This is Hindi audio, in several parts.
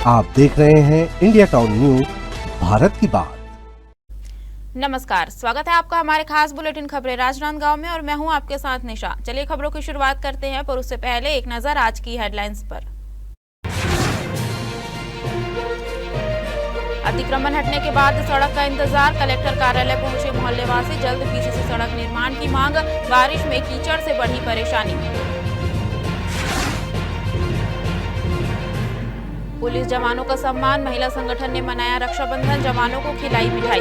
आप देख रहे हैं इंडिया टाउन न्यूज, भारत की बात। नमस्कार, स्वागत है आपका हमारे खास बुलेटिन खबरें राजनांदगांव में और मैं हूं आपके साथ निशा। चलिए खबरों की शुरुआत करते हैं, पर उससे पहले एक नजर आज की हेडलाइंस पर। अतिक्रमण हटने के बाद सड़क का इंतजार, कलेक्टर कार्यालय पहुंचे मोहल्लेवासी, जल्द पीसीसी सड़क निर्माण की मांग, बारिश में कीचड़ से बढ़ी परेशानी। पुलिस जवानों का सम्मान, महिला संगठन ने मनाया रक्षाबंधन, जवानों को खिलाई मिठाई।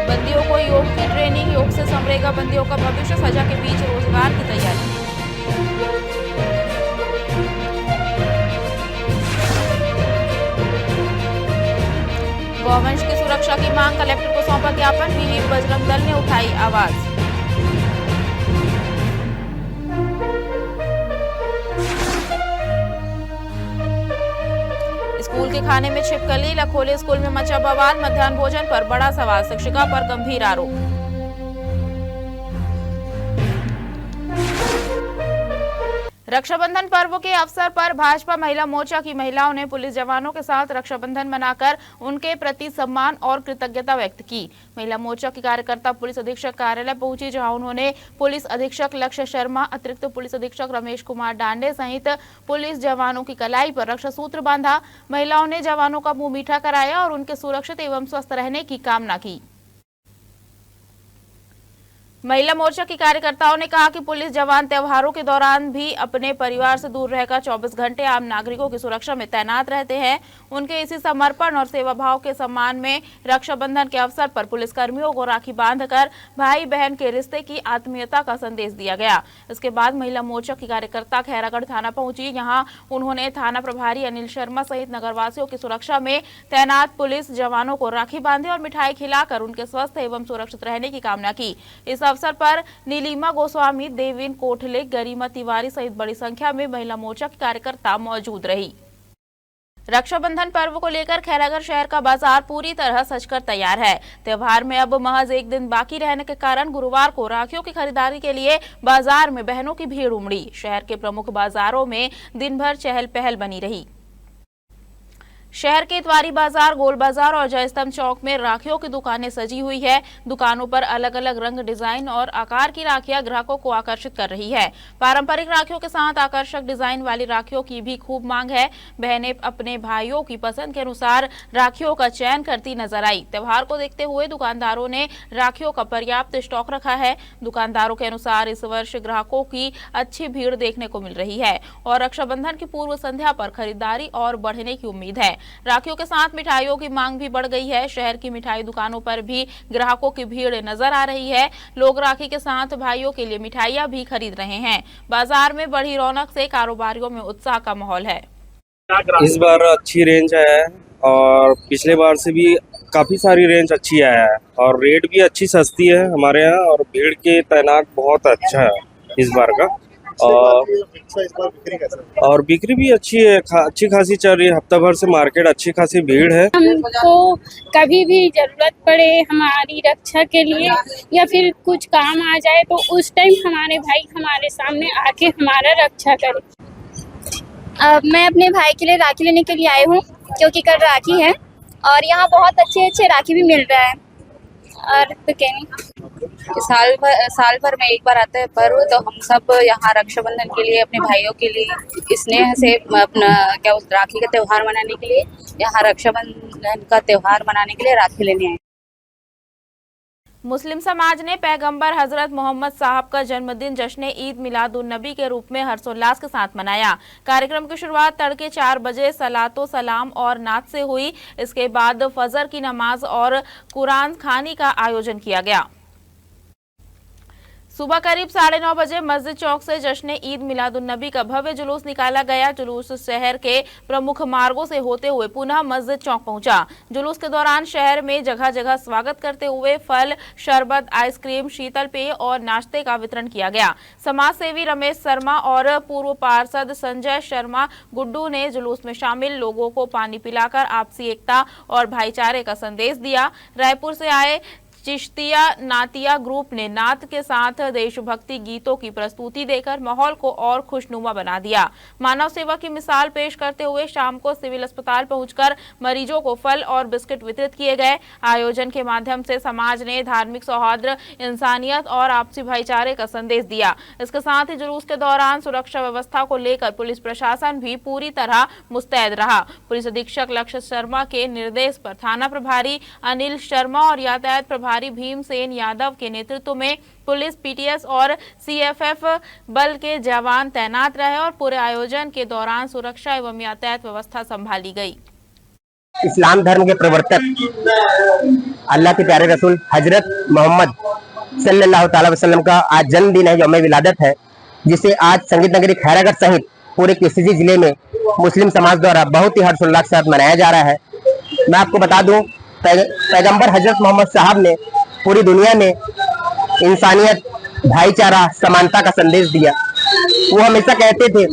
बंदियों को योग की ट्रेनिंग, योग से संवरेगा बंदियों का भविष्य, सजा के बीच रोजगार की तैयारी। गौवंश की सुरक्षा की मांग, कलेक्टर को सौंपा ज्ञापन, पीलीभीत बजरंग दल ने उठाई आवाज। स्कूल के खाने में छिपकली, लखोले स्कूल में मचा बवाल, मध्याह्न भोजन पर बड़ा सवाल, शिक्षिका पर गंभीर आरोप। रक्षाबंधन पर्व के अवसर पर भाजपा महिला मोर्चा की महिलाओं ने पुलिस जवानों के साथ रक्षाबंधन मनाकर उनके प्रति सम्मान और कृतज्ञता व्यक्त की। महिला मोर्चा की कार्यकर्ता पुलिस अधीक्षक कार्यालय पहुंची, जहां उन्होंने पुलिस अधीक्षक लक्ष्य शर्मा, अतिरिक्त पुलिस अधीक्षक रमेश कुमार डांडे सहित पुलिस जवानों की कलाई पर रक्षा सूत्र बांधा। महिलाओं ने जवानों का मुंह मीठा कराया और उनके सुरक्षित एवं स्वस्थ रहने की कामना की। महिला मोर्चा की कार्यकर्ताओं ने कहा कि पुलिस जवान त्योहारों के दौरान भी अपने परिवार से दूर रहकर 24 घंटे आम नागरिकों की सुरक्षा में तैनात रहते हैं। उनके इसी समर्पण और सेवा भाव के सम्मान में रक्षाबंधन के अवसर पर पुलिसकर्मियों को राखी बांधकर भाई बहन के रिश्ते की आत्मीयता का संदेश दिया गया। इसके बाद महिला मोर्चा की कार्यकर्ता खैरागढ़ थाना पहुंची। यहाँ उन्होंने थाना प्रभारी अनिल शर्मा सहित नगरवासियों की सुरक्षा में तैनात पुलिस जवानों को राखी बांधी और मिठाई खिलाकर उनके स्वस्थ एवं सुरक्षित रहने की कामना की। इस अवसर पर नीलिमा गोस्वामी, देविन कोठले, गरिमा तिवारी सहित बड़ी संख्या में महिला मोर्चा की कार्यकर्ता मौजूद रही। रक्षाबंधन पर्व को लेकर खैरागढ़ शहर का बाजार पूरी तरह सजकर तैयार है। त्योहार में अब महज एक दिन बाकी रहने के कारण गुरुवार को राखियों की खरीदारी के लिए बाजार में बहनों की भीड़ उमड़ी। शहर के प्रमुख बाजारों में दिन भर चहल पहल बनी रही। शहर के इतवारी बाजार, गोल बाजार और जयस्तंभ चौक में राखियों की दुकानें सजी हुई है। दुकानों पर अलग अलग रंग, डिजाइन और आकार की राखियां ग्राहकों को आकर्षित कर रही है। पारंपरिक राखियों के साथ आकर्षक डिजाइन वाली राखियों की भी खूब मांग है। बहनें अपने भाइयों की पसंद के अनुसार राखियों का चयन करती नजर आई। त्योहार को देखते हुए दुकानदारों ने राखियों का पर्याप्त स्टॉक रखा है। दुकानदारों के अनुसार इस वर्ष ग्राहकों की अच्छी भीड़ देखने को मिल रही है और रक्षाबंधन की पूर्व संध्या पर खरीदारी और बढ़ने की उम्मीद है। राखियों के साथ मिठाइयों की मांग भी बढ़ गई है। शहर की मिठाई दुकानों पर भी ग्राहकों की भीड़ नजर आ रही है। लोग राखी के साथ भाइयों के लिए मिठाइयां भी खरीद रहे हैं। बाजार में बढ़ी रौनक से कारोबारियों में उत्साह का माहौल है। इस बार अच्छी रेंज है और पिछले बार से भी काफी सारी रेंज अच्छी आया है और रेट भी अच्छी सस्ती है हमारे यहाँ और भीड़ के तैनात बहुत अच्छा है इस बार का। और बिक्री भी अच्छी है, अच्छी खासी चल रही है। हफ्ता भर से मार्केट अच्छी खासी भीड़ है। हमको कभी भी जरूरत पड़े हमारी रक्षा के लिए या फिर कुछ काम आ जाए तो उस टाइम हमारे भाई हमारे सामने आके हमारा रक्षा करे। मैं अपने भाई के लिए राखी लेने के लिए आई हूँ क्योंकि कल राखी है और यहाँ बहुत अच्छे अच्छे राखी भी मिल रहा है। और तो क्या नहीं, साल भर में एक बार आता है पर्व, तो हम सब यहाँ रक्षाबंधन के लिए अपने भाइयों के लिए स्नेह से अपना राखी का त्योहार मनाने के लिए यहाँ रक्षाबंधन का त्योहार मनाने के लिए राखी लेने आए। मुस्लिम समाज ने पैगंबर हजरत मोहम्मद साहब का जन्मदिन जश्न ईद मिलादुन नबी के रूप में हर्षोल्लास के साथ मनाया। कार्यक्रम की शुरुआत तड़के 4 बजे सलातो सलाम और नात से हुई। इसके बाद फजर की नमाज और कुरान खानी का आयोजन किया गया। सुबह करीब 9:30 बजे मस्जिद चौक से जश्न ईद मिलादुन नबी का भव्य जुलूस निकाला गया। जुलूस शहर के प्रमुख मार्गों से होते हुए पुनः मस्जिद चौक पहुंचा। जुलूस के दौरान शहर में जगह जगह स्वागत करते हुए फल, शरबत, आइसक्रीम, शीतल पेय और नाश्ते का वितरण किया गया। समाज सेवी रमेश शर्मा और पूर्व पार्षद संजय शर्मा गुड्डू ने जुलूस में शामिल लोगों को पानी पिलाकर आपसी एकता और भाईचारे का संदेश दिया। रायपुर से आए चिश्तिया नातिया ग्रुप ने नात के साथ देशभक्ति गीतों की प्रस्तुति देकर माहौल को और खुशनुमा बना दिया। मानव सेवा की मिसाल पेश करते हुए शाम को सिविल अस्पताल पहुंचकर मरीजों को फल और बिस्किट वितरित किए गए। आयोजन के माध्यम से समाज ने धार्मिक सौहार्द, इंसानियत और आपसी भाईचारे का संदेश दिया। इसके साथ ही जुलूस के दौरान सुरक्षा व्यवस्था को लेकर पुलिस प्रशासन भी पूरी तरह मुस्तैद रहा। पुलिस अधीक्षक लक्ष्य शर्मा के निर्देश पर थाना प्रभारी अनिल शर्मा और यातायात प्रभारी भीमसेन यादव के नेतृत्व में पुलिस, पीटीएस और सीएफएफ बल के जवान तैनात रहे और पूरे आयोजन के दौरान सुरक्षा एवं यातायात व्यवस्था संभाली गई। इस्लाम धर्म के प्रवर्तक अल्लाह के प्यारे रसूल हजरत मोहम्मद सल्लल्लाहु अलैहि वसल्लम का आज जन्मदिन है, यौम विलादत है, जिसे आज संगीत नगरी खैरागढ़ सहित पूरे केसीजी जिले में मुस्लिम समाज द्वारा बहुत ही हर्षोल्लास के साथ मनाया जा रहा है। मैं आपको बता दूं, पैगंबर हजरत मोहम्मद साहब ने पूरी दुनिया में इंसानियत, भाईचारा, समानता का संदेश दिया। वो हमेशा कहते थे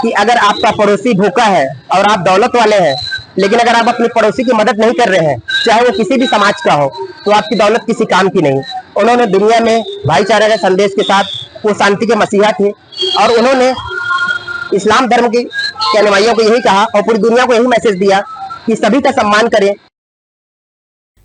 कि अगर आपका पड़ोसी भूखा है और आप दौलत वाले हैं, लेकिन अगर आप अपने पड़ोसी की मदद नहीं कर रहे हैं, चाहे वो किसी भी समाज का हो, तो आपकी दौलत किसी काम की नहीं। उन्होंने दुनिया में भाईचारे के संदेश के साथ वो शांति के मसीहा थे और उन्होंने इस्लाम धर्म के अनुयायियों को यही कहा और पूरी दुनिया को यही मैसेज दिया कि सभी का सम्मान करें।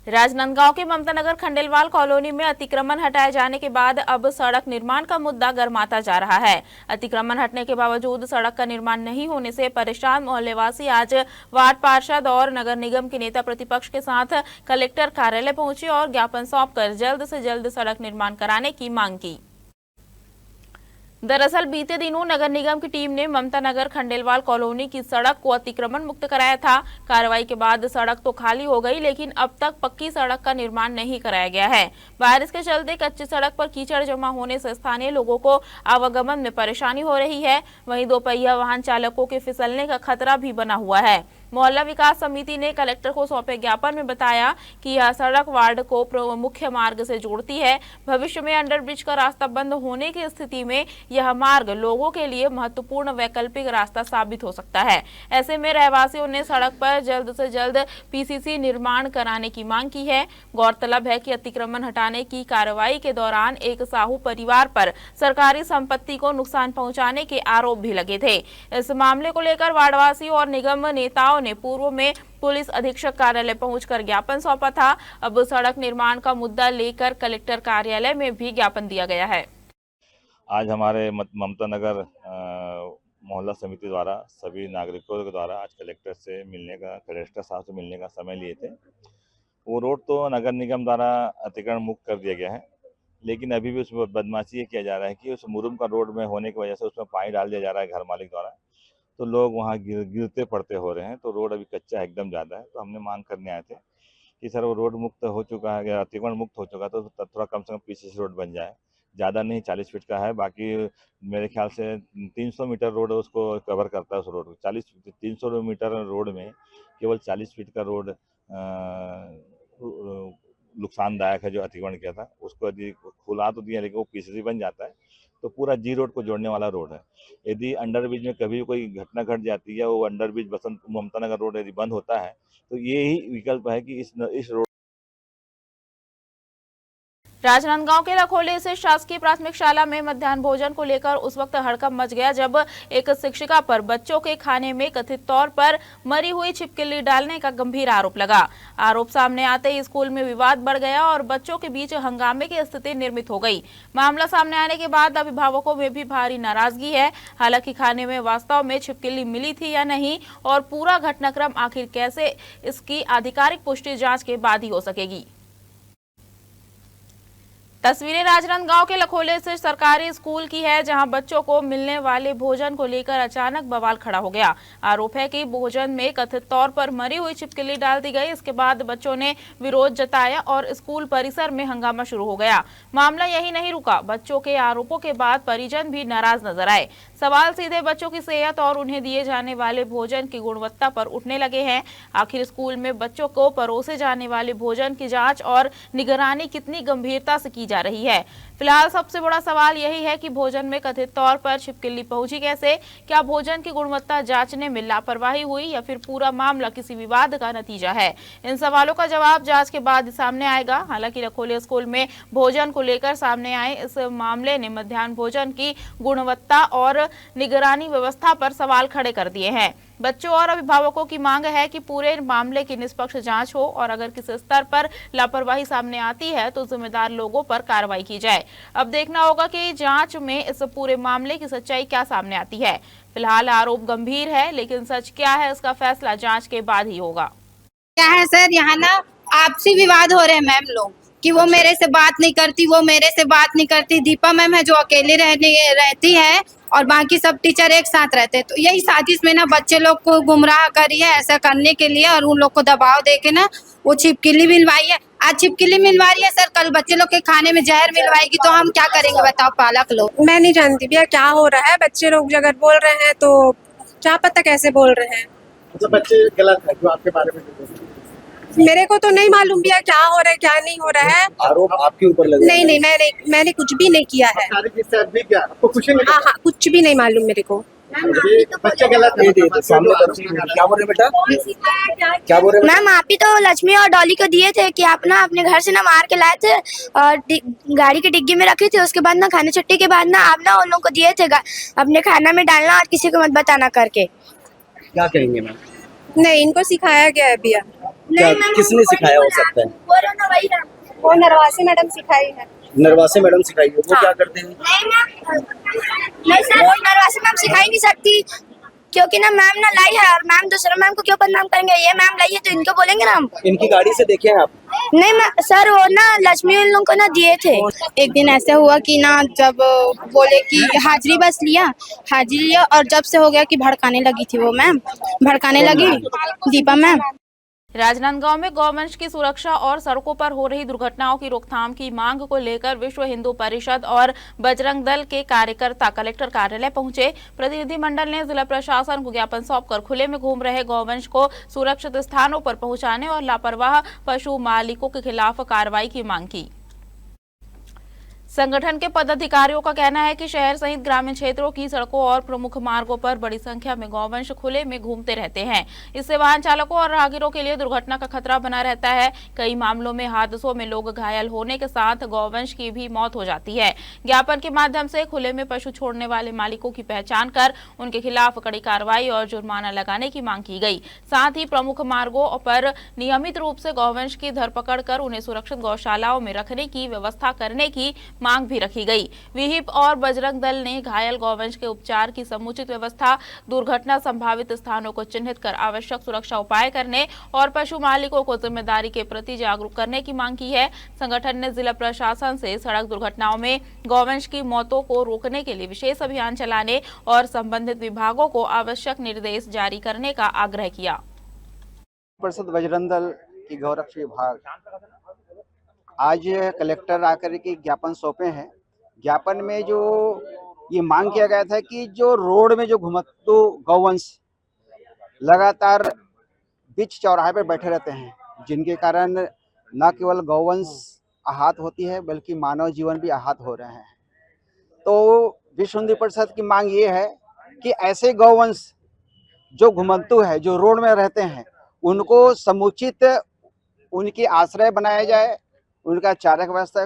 राजनांदगांव के ममता नगर खंडेलवाल कॉलोनी में अतिक्रमण हटाए जाने के बाद अब सड़क निर्माण का मुद्दा गरमाता जा रहा है। अतिक्रमण हटने के बावजूद सड़क का निर्माण नहीं होने से परेशान मोहल्लेवासी आज वार्ड पार्षद और नगर निगम के नेता प्रतिपक्ष के साथ कलेक्टर कार्यालय पहुंचे और ज्ञापन सौंपकर जल्द से जल्द सड़क निर्माण कराने की मांग की। दरअसल बीते दिनों नगर निगम की टीम ने ममता नगर खंडेलवाल कॉलोनी की सड़क को अतिक्रमण मुक्त कराया था। कार्रवाई के बाद सड़क तो खाली हो गई, लेकिन अब तक पक्की सड़क का निर्माण नहीं कराया गया है। बारिश के चलते कच्ची सड़क पर कीचड़ जमा होने से स्थानीय लोगों को आवागमन में परेशानी हो रही है। वहीं दोपहिया वाहन चालकों के फिसलने का खतरा भी बना हुआ है। मोहल्ला विकास समिति ने कलेक्टर को सौंपे ज्ञापन में बताया कि यह सड़क वार्ड को मुख्य मार्ग से जोड़ती है। भविष्य में अंडरब्रिज का रास्ता बंद होने की स्थिति में यह मार्ग लोगों के लिए महत्वपूर्ण वैकल्पिक रास्ता साबित हो सकता है। ऐसे में रहवासियों ने सड़क पर जल्द से जल्द पीसीसी निर्माण कराने की मांग की है। गौरतलब है कि अतिक्रमण हटाने की कार्रवाई के दौरान एक साहू परिवार पर सरकारी संपत्ति को नुकसान पहुंचाने के आरोप भी लगे थे। इस मामले को लेकर वार्डवासियों और निगम नेताओं ने पूर्व में पुलिस अधीक्षक कार्यालय पहुंचकर ज्ञापन सौंपा था। अब सड़क निर्माण का मुद्दा लेकर कलेक्टर कार्यालय में भी ज्ञापन दिया गया है। आज हमारे ममता नगर मोहल्ला समिति द्वारा सभी नागरिकों के द्वारा आज कलेक्टर साहब से मिलने का समय लिए थे। वो रोड तो नगर निगम द्वारा अतिक्रमण मुक्त कर दिया गया है, लेकिन अभी भी उसमें बदमाशी ये किया जा रहा है कि उस मुरुम का रोड में होने की वजह से उसमें पानी डाल दिया जा रहा है घर मालिक द्वारा, तो लोग वहाँ गिरते पड़ते हो रहे हैं। तो रोड अभी कच्चा है, एकदम ज़्यादा है। तो हमने मांग करने आए थे कि सर वो रोड मुक्त हो चुका है, अतिक्रमण मुक्त हो चुका, तो थोड़ा कम से कम पीसीसी रोड बन जाए। ज़्यादा नहीं, 40 फीट का है। बाकी मेरे ख्याल से 300 मीटर रोड उसको कवर करता है। उस रोड 300 मीटर रोड में केवल 40 फीट का रोड नुकसानदायक है। जो अतिक्रमण किया था उसको यदि खुला तो दिया, लेकिन वो पीसीसी बन जाता है तो पूरा जी रोड को जोड़ने वाला रोड है। यदि अंडरब्रिज में कभी कोई घटना घट जाती है, वो अंडरब्रिज ममता नगर रोड यदि बंद होता है, तो ये ही विकल्प है कि इस रोड। राजनांदगांव के लखोले से शासकीय प्राथमिक शाला में मध्याह्न भोजन को लेकर उस वक्त हड़कंप मच गया जब एक शिक्षिका पर बच्चों के खाने में कथित तौर पर मरी हुई छिपकली डालने का गंभीर आरोप लगा। आरोप सामने आते ही स्कूल में विवाद बढ़ गया और बच्चों के बीच हंगामे की स्थिति निर्मित हो गई। मामला सामने आने के बाद अभिभावकों में भी भारी नाराजगी है। हालांकि खाने में वास्तव में छिपकली मिली थी या नहीं और पूरा घटनाक्रम आखिर कैसे, इसकी आधिकारिक पुष्टि जाँच के बाद ही हो सकेगी। तस्वीरें राजनांदगांव के लखोले से सरकारी स्कूल की है, जहां बच्चों को मिलने वाले भोजन को लेकर अचानक बवाल खड़ा हो गया। आरोप है कि भोजन में कथित तौर पर मरी हुई छिपकली डाल दी गई। इसके बाद बच्चों ने विरोध जताया और स्कूल परिसर में हंगामा शुरू हो गया। मामला यही नहीं रुका, बच्चों के आरोपों के बाद परिजन भी नाराज नजर आए। सवाल सीधे बच्चों की सेहत और उन्हें दिए जाने वाले भोजन की गुणवत्ता पर उठने लगे हैं। आखिर स्कूल में बच्चों को परोसे जाने वाले भोजन की जाँच और निगरानी कितनी गंभीरता से की जा रही है। फिलहाल सबसे बड़ा सवाल यही है कि भोजन में कथित तौर पर छिपकली पहुंची कैसे? क्या भोजन की गुणवत्ता जांचने में लापरवाही हुई या फिर पूरा मामला किसी विवाद का नतीजा है? इन सवालों का जवाब जांच के बाद सामने आएगा। हालांकि रखोली स्कूल में भोजन को लेकर सामने आए इस मामले ने मध्याह्न भोजन की गुणवत्ता और निगरानी व्यवस्था पर सवाल खड़े कर दिए हैं। बच्चों और अभिभावकों की मांग है कि पूरे मामले की निष्पक्ष जांच हो और अगर किसी स्तर पर लापरवाही सामने आती है तो जिम्मेदार लोगों पर कार्रवाई की जाए। अब देखना होगा कि जांच में इस पूरे मामले की सच्चाई क्या सामने आती है। फिलहाल आरोप गंभीर है, लेकिन सच क्या है इसका फैसला जांच के बाद ही होगा। क्या है सर, यहाँ ना आपसी विवाद हो रहे हैं मैम लोग कि वो मेरे से बात नहीं करती, वो मेरे से बात नहीं करती। दीपा मैम है जो अकेले रहती है और बाकी सब टीचर एक साथ रहते हैं। तो यही साजिश में ना बच्चे लोग को गुमराह करी है ऐसा करने के लिए और उन लोग को दबाव देके ना वो छिपकली मिलवाई है। आज छिपकली मिलवा रही है सर, कल बच्चे लोग के खाने में जहर मिलवाएगी तो हम क्या करेंगे बताओ पालक लोग। मैं नहीं जानती भैया क्या हो रहा है। बच्चे लोग अगर बोल रहे हैं तो क्या पता कैसे बोल रहे हैं। तो बच्चे गलत है जो आपके बारे में मेरे को तो नहीं मालूम भैया क्या हो रहा है क्या नहीं हो रहा है। आरोप आपके ऊपर लगे? नहीं, मैंने कुछ भी नहीं किया है। आपको कुछ नहीं? हाँ, कुछ भी नहीं मालूम मेरे को। बच्चे गलत है। क्या बोल रहे बेटा, क्या बोल रहे? मैम आप ही तो लक्ष्मी और डॉली को दिए थे कि आप ना अपने घर से ना मार के लाए थे और गाड़ी के डिग्गी में रखे थे। उसके बाद ना खाने छुट्टी के बाद ना आप ना उन लोगों को दिए थे अपने खाना में डालना और किसी को मत बताना करके। क्या कहेंगे मैम? नहीं, इनको सिखाया गया है भैया। किसने सिखाया हो सकता है? वो नरवासी मैडम सिखाई है। नरवासी मैडम सिखाई है। वो क्या करते हैं? नहीं सर, वो नरवासी मैम सिखाई नहीं सकती क्योंकि ना मैम ना लाई है और मैम दूसरे मैम को क्यों बदनाम करेंगे। ये मैम लाई है तो इनको बोलेंगे ना हम। इनकी गाड़ी से देखे हैं आप? नहीं सर, वो ना लक्ष्मी उन लोगों को ना दिए थे। एक दिन ऐसा हुआ कि ना जब बोले कि हाजिरी बस लिया और जब से हो गया कि भड़काने लगी थी वो मैम, भड़काने लगी दीपा मैम। राजनांदगांव में गौवंश की सुरक्षा और सड़कों पर हो रही दुर्घटनाओं की रोकथाम की मांग को लेकर विश्व हिंदू परिषद और बजरंग दल के कार्यकर्ता कलेक्टर कार्यालय पहुंचे। प्रतिनिधिमंडल ने जिला प्रशासन को ज्ञापन सौंपकर खुले में घूम रहे गौवंश को सुरक्षित स्थानों पर पहुंचाने और लापरवाह पशु मालिकों के खिलाफ कार्रवाई की मांग की। संगठन के पदाधिकारियों का कहना है कि शहर सहित ग्रामीण क्षेत्रों की सड़कों और प्रमुख मार्गों पर बड़ी संख्या में गौवंश खुले में घूमते रहते हैं। इससे वाहन चालकों और राहगीरों के लिए दुर्घटना का खतरा बना रहता है। कई मामलों में हादसों में लोग घायल होने के साथ गौवंश की भी मौत हो जाती है। ज्ञापन के माध्यम से खुले में पशु छोड़ने वाले मालिकों की पहचान कर उनके खिलाफ कड़ी कार्रवाई और जुर्माना लगाने की मांग की गई। साथ ही प्रमुख मार्गों पर नियमित रूप से गौवंश की धरपकड़ कर उन्हें सुरक्षित गौशालाओं में रखने की व्यवस्था करने की मांग भी रखी गई। विहिप और बजरंग दल ने घायल गौवंश के उपचार की समुचित व्यवस्था, दुर्घटना संभावित स्थानों को चिन्हित कर आवश्यक सुरक्षा उपाय करने और पशु मालिकों को जिम्मेदारी के प्रति जागरूक करने की मांग की है। संगठन ने जिला प्रशासन से सड़क दुर्घटनाओं में गौवंश की मौतों को रोकने के लिए विशेष अभियान चलाने और संबंधित विभागों को आवश्यक निर्देश जारी करने का आग्रह किया। परिषद बजरंग दल की गौरक्षा विभाग आज कलेक्टर आकर के ज्ञापन सौंपे हैं। ज्ञापन में जो ये मांग किया गया था कि जो रोड में जो घुमत्तू गौवंश लगातार बीच चौराहे पर बैठे रहते हैं, जिनके कारण न केवल गौवंश आहत होती है बल्कि मानव जीवन भी आहत हो रहे हैं। तो विश्व हिंदू परिषद की मांग ये है कि ऐसे गौवंश जो घुमंतु है, जो रोड में रहते हैं, उनको समुचित उनकी आश्रय बनाया जाए, उनका चारा की व्यवस्था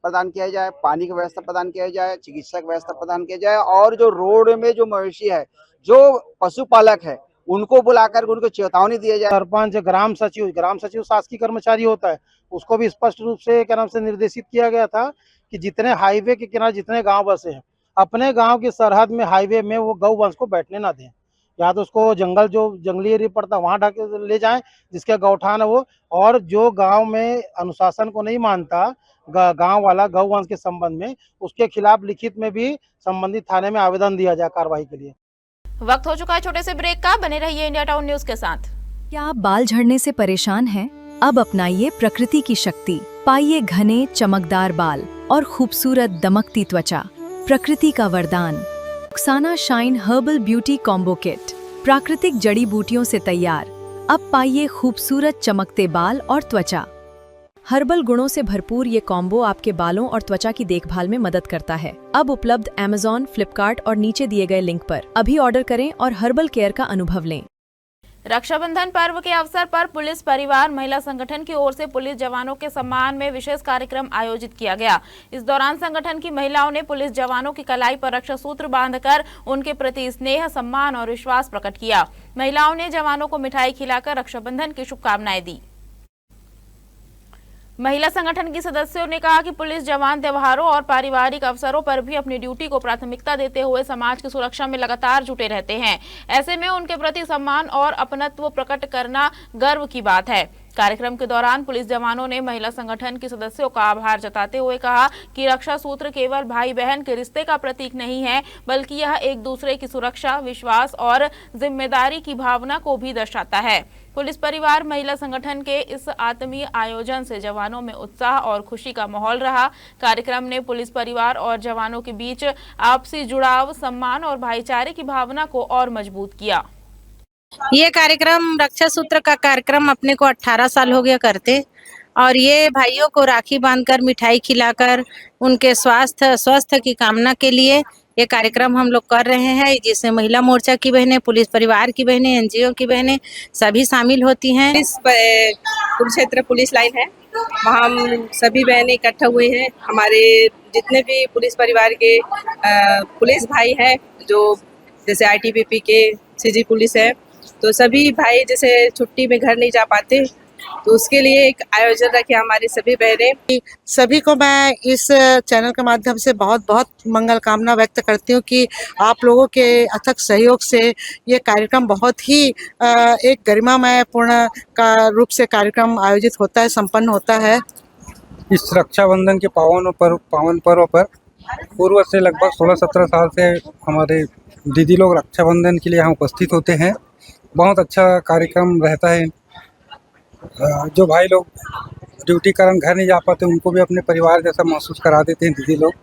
प्रदान किया जाए, पानी की व्यवस्था प्रदान किया जाए, चिकित्सा की व्यवस्था प्रदान किया जाए और जो रोड में जो मवेशी है, जो पशुपालक है, उनको बुलाकर उनको चेतावनी दिया जाए। सरपंच, ग्राम सचिव शासकीय कर्मचारी होता है, उसको भी स्पष्ट रूप से क्या नाम से निर्देशित किया गया था कि जितने हाईवे के किनारे जितने गांव बसे हैं, अपने गांव की सरहद में हाईवे में वो गौवंश को बैठने ना दें। या तो उसको जंगल जो जंगली एरिया पड़ता है वहाँ ढाके ले जाएं जिसका गौठान है वो, और जो गांव में अनुशासन को नहीं मानता गांव वाला गौवंश के संबंध में, उसके खिलाफ लिखित में भी संबंधित थाने में आवेदन दिया जाए कार्रवाई के लिए। वक्त हो चुका है छोटे से ब्रेक का, बने रहिए इंडिया टाउन न्यूज के साथ। क्या आप बाल झड़ने से परेशान हैं? अब अपनाइए प्रकृति की शक्ति, पाइए घने चमकदार बाल और खूबसूरत दमकती त्वचा। प्रकृति का वरदान Rukhsana shine herbal beauty combo kit, प्राकृतिक जड़ी बूटियों से तैयार। अब पाइए खूबसूरत चमकते बाल और त्वचा। हर्बल गुणों से भरपूर ये कॉम्बो आपके बालों और त्वचा की देखभाल में मदद करता है। अब उपलब्ध Amazon, फ्लिपकार्ट और नीचे दिए गए लिंक पर अभी ऑर्डर करें और हर्बल केयर का अनुभव लें। रक्षाबंधन पर्व के अवसर पर पुलिस परिवार महिला संगठन की ओर से पुलिस जवानों के सम्मान में विशेष कार्यक्रम आयोजित किया गया। इस दौरान संगठन की महिलाओं ने पुलिस जवानों की कलाई पर रक्षा सूत्र बांधकर उनके प्रति स्नेह, सम्मान और विश्वास प्रकट किया। महिलाओं ने जवानों को मिठाई खिलाकर रक्षाबंधन की शुभकामनाएं दी। महिला संगठन की सदस्यों ने कहा कि पुलिस जवान त्योहारों और पारिवारिक अवसरों पर भी अपनी ड्यूटी को प्राथमिकता देते हुए समाज की सुरक्षा में लगातार जुटे रहते हैं। ऐसे में उनके प्रति सम्मान और अपनत्व प्रकट करना गर्व की बात है। कार्यक्रम के दौरान पुलिस जवानों ने महिला संगठन की सदस्यों का आभार जताते हुए कहा कि रक्षा सूत्र केवल भाई बहन के रिश्ते का प्रतीक नहीं है, बल्कि यह एक दूसरे की सुरक्षा, विश्वास और जिम्मेदारी की भावना को भी दर्शाता है। पुलिस परिवार महिला संगठन के इस आत्मीय आयोजन से जवानों में उत्साह और खुशी का माहौल रहा। कार्यक्रम ने पुलिस परिवार और जवानों के बीच आपसी जुड़ाव, सम्मान और भाईचारे की भावना को और मजबूत किया। ये कार्यक्रम रक्षा सूत्र का कार्यक्रम अपने को 18 साल हो गया करते, और ये भाइयों को राखी बांधकर, मिठाई खिलाकर उनके स्वास्थ्य की कामना के लिए ये कार्यक्रम हम लोग कर रहे हैं, जिसमें महिला मोर्चा की बहनें, पुलिस परिवार की बहनें, एनजीओ की बहनें सभी शामिल होती हैं। कुरुक्षेत्र पुलिस लाइन है, वहाँ हम सभी बहनें इकट्ठा हुए हैं। हमारे जितने भी पुलिस परिवार के पुलिस भाई हैं, जो जैसे ITBP के CG पुलिस है, तो सभी भाई जैसे छुट्टी में घर नहीं जा पाते, तो उसके लिए एक आयोजन रखे हमारी सभी बहनें। सभी को मैं इस चैनल के माध्यम से बहुत बहुत मंगल कामना व्यक्त करती हूँ कि आप लोगों के अथक सहयोग से ये कार्यक्रम बहुत ही एक गरिमामय पूर्ण का रूप से कार्यक्रम आयोजित होता है, संपन्न होता है। इस रक्षाबंधन के पावन पर्व पर पूर्व से लगभग 16-17 साल से हमारे दीदी लोग रक्षाबंधन के लिए यहाँ उपस्थित होते हैं। बहुत अच्छा कार्यक्रम रहता है। जो भाई लोग ड्यूटी कारण घर नहीं जा पाते, उनको भी अपने परिवार जैसा महसूस करा देते हैं दीदी लोग।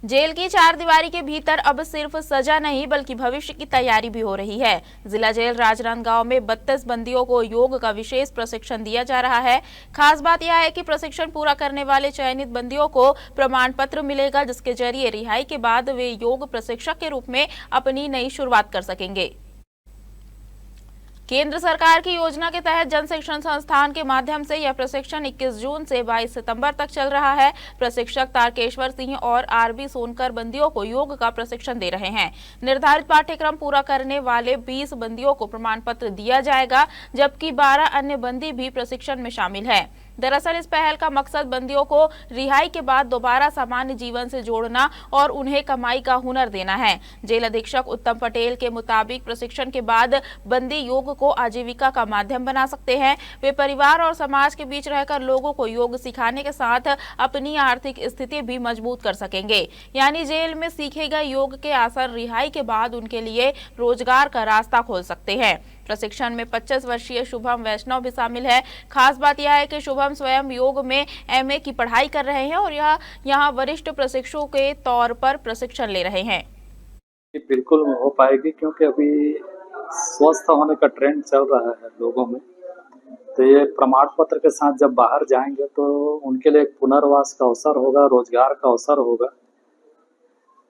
जेल की चार दीवारी के भीतर अब सिर्फ सजा नहीं बल्कि भविष्य की तैयारी भी हो रही है। जिला जेल राजनांदगांव में 32 बंदियों को योग का विशेष प्रशिक्षण दिया जा रहा है। खास बात यह है कि प्रशिक्षण पूरा करने वाले चयनित बंदियों को प्रमाण पत्र मिलेगा, जिसके जरिए रिहाई के बाद वे योग प्रशिक्षक के रूप में अपनी नई शुरुआत कर सकेंगे। केंद्र सरकार की योजना के तहत जन शिक्षण संस्थान के माध्यम से यह प्रशिक्षण 21 जून से 22 सितंबर तक चल रहा है। प्रशिक्षक तारकेश्वर सिंह और RB सोनकर बंदियों को योग का प्रशिक्षण दे रहे हैं। निर्धारित पाठ्यक्रम पूरा करने वाले 20 बंदियों को प्रमाण पत्र दिया जाएगा, जबकि 12 अन्य बंदी भी प्रशिक्षण में शामिल है। दरअसल इस पहल का मकसद बंदियों को रिहाई के बाद दोबारा सामान्य जीवन से जोड़ना और उन्हें कमाई का हुनर देना है। जेल अधीक्षक उत्तम पटेल के मुताबिक प्रशिक्षण के बाद बंदी योग को आजीविका का माध्यम बना सकते हैं। वे परिवार और समाज के बीच रहकर लोगों को योग सिखाने के साथ अपनी आर्थिक स्थिति भी मजबूत कर सकेंगे। यानी जेल में सीखे गए योग के असर रिहाई के बाद उनके लिए रोजगार का रास्ता खोल सकते हैं। प्रशिक्षण में 25 वर्षीय शुभम वैष्णव भी शामिल है। खास बात यह है कि शुभम स्वयं योग में MA की पढ़ाई कर रहे हैं और यहाँ वरिष्ठ प्रशिक्षु के तौर पर प्रशिक्षण ले रहे हैं। बिल्कुल हो पाएगी, क्योंकि अभी स्वस्थ होने का ट्रेंड चल रहा है लोगों में, तो ये प्रमाण पत्र के साथ जब बाहर जाएंगे तो उनके लिए एक पुनर्वास का अवसर होगा, रोजगार का अवसर होगा।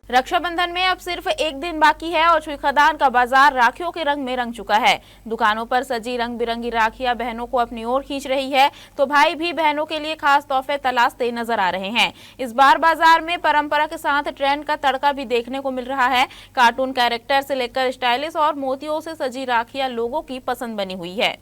रक्षाबंधन में अब सिर्फ एक दिन बाकी है और छुईखदान का बाजार राखियों के रंग में रंग चुका है। दुकानों पर सजी रंग बिरंगी राखियां बहनों को अपनी ओर खींच रही है, तो भाई भी बहनों के लिए खास तोहफे तलाशते नजर आ रहे हैं। इस बार बाजार में परंपरा के साथ ट्रेंड का तड़का भी देखने को मिल रहा है। कार्टून कैरेक्टर से लेकर स्टाइलिश और मोतियों से सजी राखियां लोगों की पसंद बनी हुई है।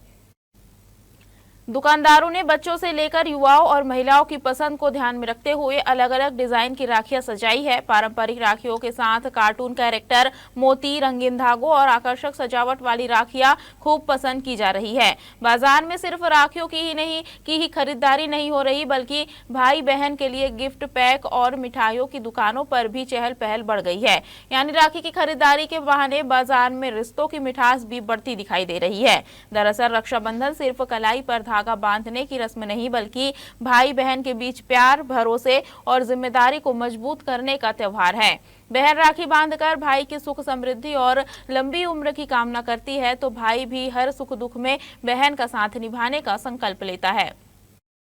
दुकानदारों ने बच्चों से लेकर युवाओं और महिलाओं की पसंद को ध्यान में रखते हुए अलग अलग डिजाइन की राखियां सजाई है। पारंपरिक राखियों के साथ कार्टून कैरेक्टर, मोती, रंगीन धागों और आकर्षक सजावट वाली राखियां खूब पसंद की जा रही है। बाजार में सिर्फ राखियों की खरीदारी नहीं हो रही, बल्कि भाई बहन के लिए गिफ्ट पैक और मिठाइयों की दुकानों पर भी चहल पहल बढ़ गई है। यानी राखी की खरीदारी के बहाने बाजार में रिश्तों की मिठास भी बढ़ती दिखाई दे रही है। दरअसल रक्षाबंधन सिर्फ कलाई पर धागा बांधने की रस्म नहीं, बल्कि भाई बहन के बीच प्यार, भरोसे और जिम्मेदारी को मजबूत करने का त्योहार है। बहन राखी बांधकर भाई की सुख समृद्धि और लंबी उम्र की कामना करती है, तो भाई भी हर सुख दुख में बहन का साथ निभाने का संकल्प लेता है।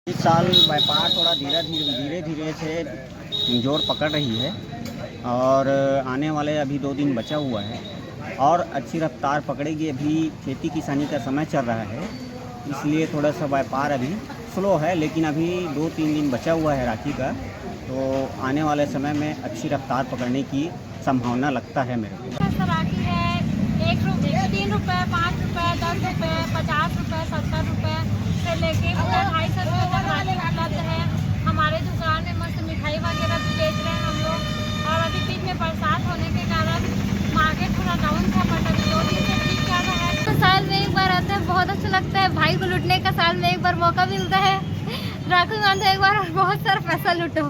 इस साल व्यापार थोड़ा धीरे धीरे से जोर पकड़ रही है और आने वाले अभी 2 दिन बचा हुआ है और अच्छी रफ्तार पकड़ेगी। अभी खेती किसानी का समय चल रहा है, इसलिए थोड़ा सा व्यापार अभी स्लो है, लेकिन अभी 2-3 दिन बचा हुआ है राखी का, तो आने वाले समय में अच्छी रफ्तार पकड़ने की संभावना लगता है मेरे को। राखी है 1 रुपये, 3 रुपये, 5 रुपये, 10 रुपये, 50 रुपये, 70 रुपये से लेके 250 रुपये तक राखी उपलब्ध है। हमारे दुकान में मस्त मिठाई वगैरह भी बेच रहे हैं हम लोग। और अभी बीच में बरसात होने के कारण मार्केट थोड़ा डाउन था, बट अभी 2 दिन से ठीक चल रहा है। तो साल में एक बार आता है, बहुत अच्छा लगता है। भाई को लूटने का साल में एक बार मौका मिलता है। राखी बांधो एक बार और बहुत सारा पैसा लूटो।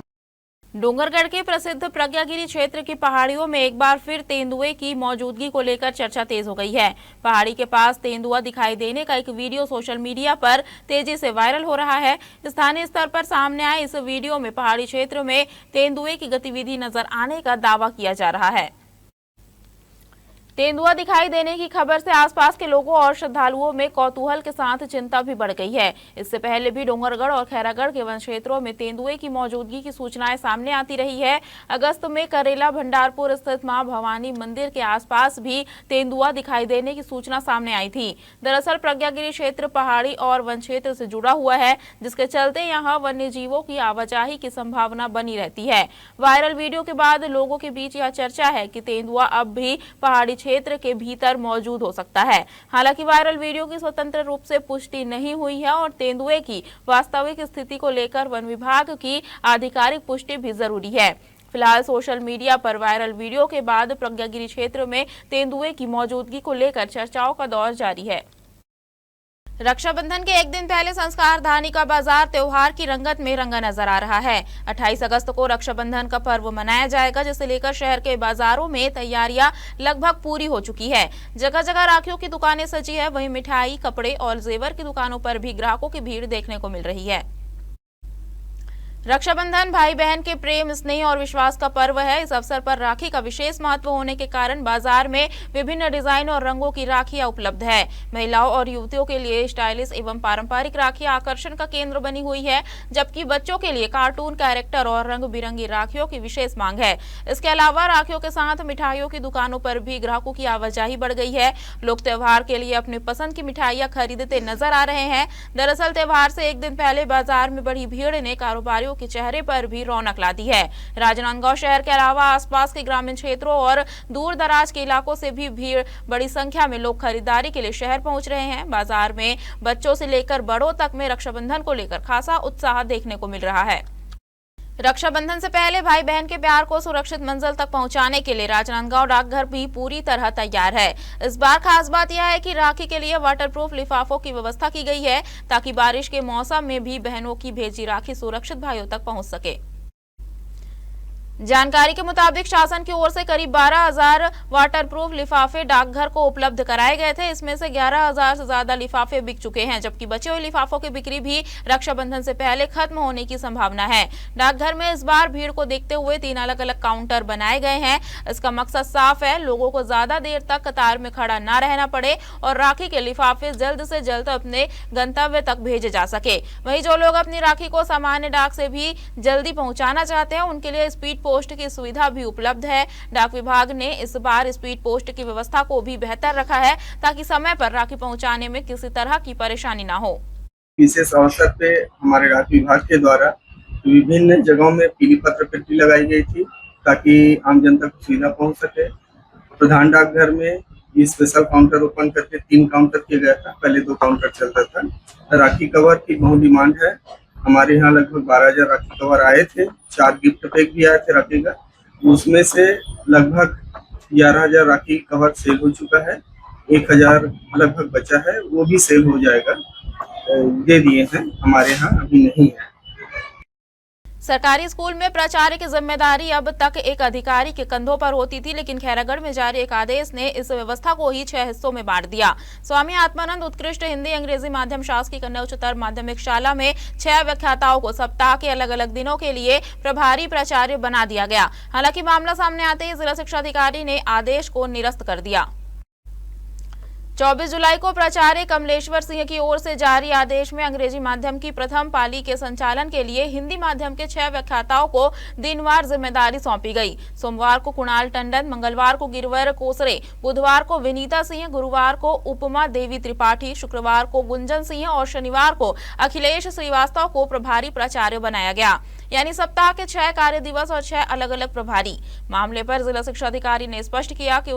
डोंगरगढ़ के प्रसिद्ध प्रज्ञागिरी क्षेत्र की पहाड़ियों में एक बार फिर तेंदुए की मौजूदगी को लेकर चर्चा तेज हो गई है। पहाड़ी के पास तेंदुआ दिखाई देने का एक वीडियो सोशल मीडिया पर तेजी से वायरल हो रहा है। स्थानीय स्तर पर सामने आए इस वीडियो में पहाड़ी क्षेत्र में तेंदुए की गतिविधि नजर आने का दावा किया जा रहा है। तेंदुआ दिखाई देने की खबर से आसपास के लोगों और श्रद्धालुओं में कौतूहल के साथ चिंता भी बढ़ गई है। इससे पहले भी डोंगरगढ़ और खैरागढ़ के वन क्षेत्रों में तेंदुए की मौजूदगी की सूचनाएं सामने आती रही है। अगस्त में करेला भंडारपुर स्थित मां भवानी मंदिर के आसपास भी तेंदुआ दिखाई देने की सूचना सामने आई थी। दरअसल प्रज्ञागिरी क्षेत्र पहाड़ी और वन क्षेत्र से जुड़ा हुआ है, जिसके चलते यहाँ वन्य जीवों की आवाजाही की संभावना बनी रहती है। वायरल वीडियो के बाद लोगों के बीच यह चर्चा है कि तेंदुआ अब भी पहाड़ी क्षेत्र के भीतर मौजूद हो सकता है। हालांकि वायरल वीडियो की स्वतंत्र रूप से पुष्टि नहीं हुई है और तेंदुए की वास्तविक स्थिति को लेकर वन विभाग की आधिकारिक पुष्टि भी जरूरी है। फिलहाल सोशल मीडिया पर वायरल वीडियो के बाद प्रज्ञागिरी क्षेत्र में तेंदुए की मौजूदगी को लेकर चर्चाओं का दौर जारी है। रक्षाबंधन के एक दिन पहले संस्कार धानी का बाजार त्योहार की रंगत में रंगा नजर आ रहा है। 28 अगस्त को रक्षाबंधन का पर्व मनाया जाएगा, जिसे लेकर शहर के बाजारों में तैयारियां लगभग पूरी हो चुकी है। जगह जगह राखियों की दुकानें सजी है, वहीं मिठाई, कपड़े और जेवर की दुकानों पर भी ग्राहकों की भीड़ देखने को मिल रही है। रक्षाबंधन भाई बहन के प्रेम, स्नेह और विश्वास का पर्व है। इस अवसर पर राखी का विशेष महत्व होने के कारण बाजार में विभिन्न डिजाइन और रंगों की राखियां उपलब्ध है। महिलाओं और युवतियों के लिए स्टाइलिश एवं पारंपरिक राखियां आकर्षण का केंद्र बनी हुई है, जबकि बच्चों के लिए कार्टून कैरेक्टर और रंग बिरंगी राखियों की विशेष मांग है। इसके अलावा राखियों के साथ मिठाइयों की दुकानों पर भी ग्राहकों की आवाजाही बढ़ गई है। लोग त्योहार के लिए अपनी पसंद की मिठाइयां खरीदते नजर आ रहे हैं। दरअसल त्योहार से एक दिन पहले बाजार में बढ़ी भीड़ ने कारोबारियों के चेहरे पर भी रौनक ला दी है। राजनांदगांव शहर के अलावा आसपास के ग्रामीण क्षेत्रों और दूर दराज के इलाकों से भी भीड़ बड़ी संख्या में लोग खरीदारी के लिए शहर पहुंच रहे हैं। बाजार में बच्चों से लेकर बड़ों तक में रक्षाबंधन को लेकर खासा उत्साह देखने को मिल रहा है। रक्षाबंधन से पहले भाई बहन के प्यार को सुरक्षित मंजिल तक पहुंचाने के लिए राजनांदगांव डाकघर भी पूरी तरह तैयार है। इस बार खास बात यह है कि राखी के लिए वाटरप्रूफ लिफाफों की व्यवस्था की गई है, ताकि बारिश के मौसम में भी बहनों की भेजी राखी सुरक्षित भाइयों तक पहुंच सके। जानकारी के मुताबिक शासन की ओर से करीब 12,000 वाटरप्रूफ लिफाफे डाकघर को उपलब्ध कराए गए थे। इसमें से 11,000 से ज्यादा लिफाफे बिक चुके हैं, जबकि बचे हुए लिफाफों की बिक्री भी रक्षाबंधन से पहले खत्म होने की संभावना है। डाकघर में इस बार भीड़ को देखते हुए 3 अलग अलग काउंटर बनाए गए हैं। इसका मकसद साफ है, लोगों को ज्यादा देर तक कतार में खड़ा न रहना पड़े और राखी के लिफाफे जल्द से जल्द अपने गंतव्य तक भेजे जा सके। वहीं जो लोग अपनी राखी को सामान्य डाक से भी जल्दी पहुंचाना चाहते हैं, उनके लिए स्पीड पोस्ट की सुविधा भी उपलब्ध है। डाक विभाग ने इस बार स्पीड पोस्ट की व्यवस्था को भी बेहतर रखा है, ताकि समय पर राखी पहुंचाने में किसी तरह की परेशानी ना हो। विशेष अवसर पे हमारे डाक विभाग के द्वारा विभिन्न जगहों में पीली पत्र पेटी लगाई गई थी, ताकि आम जनता को सुविधा पहुंच सके। प्रधान डाकघर में स्पेशल काउंटर ओपन करके 3 काउंटर किया गया था, पहले 2 काउंटर चलता था। राखी कवर की बहुत डिमांड है। हमारे यहाँ लगभग 12,000 राखी कवर आए थे, 4 गिफ्ट पैक भी आए थे राखी का। उसमें से लगभग 11,000 राखी कवर सेल हो चुका है। 1,000 लगभग बचा है, वो भी सेल हो जाएगा। दे दिए हैं, हमारे यहाँ अभी नहीं है। सरकारी स्कूल में प्राचार्य की जिम्मेदारी अब तक एक अधिकारी के कंधों पर होती थी, लेकिन खैरागढ़ में जारी एक आदेश ने इस व्यवस्था को ही 6 हिस्सों में बांट दिया। स्वामी आत्मानंद उत्कृष्ट हिंदी अंग्रेजी माध्यम शासकीय कन्या उच्चतर माध्यमिक शाला में 6 व्याख्याताओं को सप्ताह के अलग अलग दिनों के लिए प्रभारी प्राचार्य बना दिया गया। हालांकि मामला सामने आते ही जिला शिक्षा अधिकारी ने आदेश को निरस्त कर दिया। 24 जुलाई को प्राचार्य कमलेश्वर सिंह की ओर से जारी आदेश में अंग्रेजी माध्यम की प्रथम पाली के संचालन के लिए हिंदी माध्यम के 6 व्याख्याताओं को दिनवार जिम्मेदारी सौंपी गई। सोमवार को कुणाल टंडन, मंगलवार को गिरवर कोसरे, बुधवार को विनीता सिंह, गुरुवार को उपमा देवी त्रिपाठी, शुक्रवार को गुंजन सिंह और शनिवार को अखिलेश श्रीवास्तव को प्रभारी प्राचार्य बनाया गया। यानी सप्ताह के 6 कार्य दिवस और 6 अलग अलग प्रभारी। मामले पर जिला शिक्षा अधिकारी ने स्पष्ट किया कि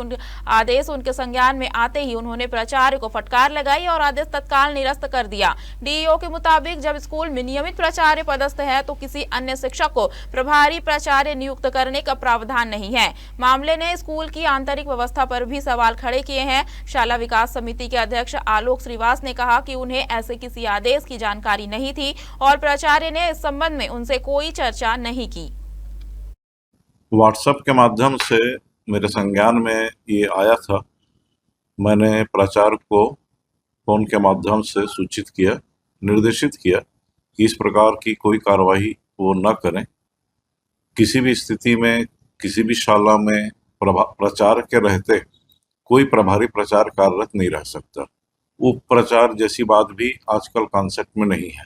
आदेश उनके संज्ञान में आते ही उन्होंने प्राचार्य को फटकार लगाई और आदेश तत्काल निरस्त कर दिया। डीईओ के मुताबिक जब स्कूल में नियमित प्राचार्य पदस्थ है तो किसी अन्य शिक्षक को प्रभारी प्राचार्य नियुक्त करने का प्रावधान नहीं है। मामले ने स्कूल की आंतरिक व्यवस्था पर भी सवाल खड़े किए हैं। शाला विकास समिति के अध्यक्ष आलोक श्रीवास ने कहा कि उन्हें ऐसे किसी आदेश की जानकारी नहीं थी और प्राचार्य ने इस संबंध में उनसे कोई चर्चा नहीं की। व्हाट्सएप के माध्यम से मेरे संज्ञान में ये आया था। मैंने प्राचार्य को फोन के माध्यम से सूचित किया, निर्देशित किया कि इस प्रकार की कोई कार्रवाई वो न करें। किसी भी स्थिति में किसी भी शाला में प्राचार्य के रहते कोई प्रभारी प्राचार्य कार्यरत नहीं रह सकता। उप प्राचार्य जैसी बात भी आजकल कॉन्सेप्ट में नहीं है।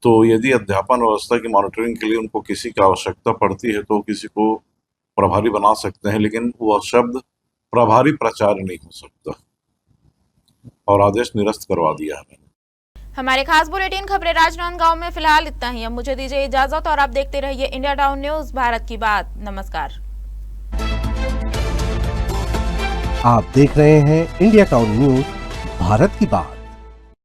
तो यदि अध्यापन व्यवस्था की मॉनिटरिंग के लिए उनको किसी की आवश्यकता पड़ती है तो किसी को प्रभारी बना सकते हैं, लेकिन वह शब्द प्रभारी प्राचार्य नहीं हो सकता और आदेश निरस्त करवा दिया है। हमारे खास बुलेटिन खबरें राजनांदगांव में फिलहाल इतना ही। अब मुझे दीजिए इजाजत और आप देखते रहिए इंडिया टाउन न्यूज, भारत की बात। नमस्कार। आप देख रहे हैं इंडिया टाउन न्यूज, भारत की बात।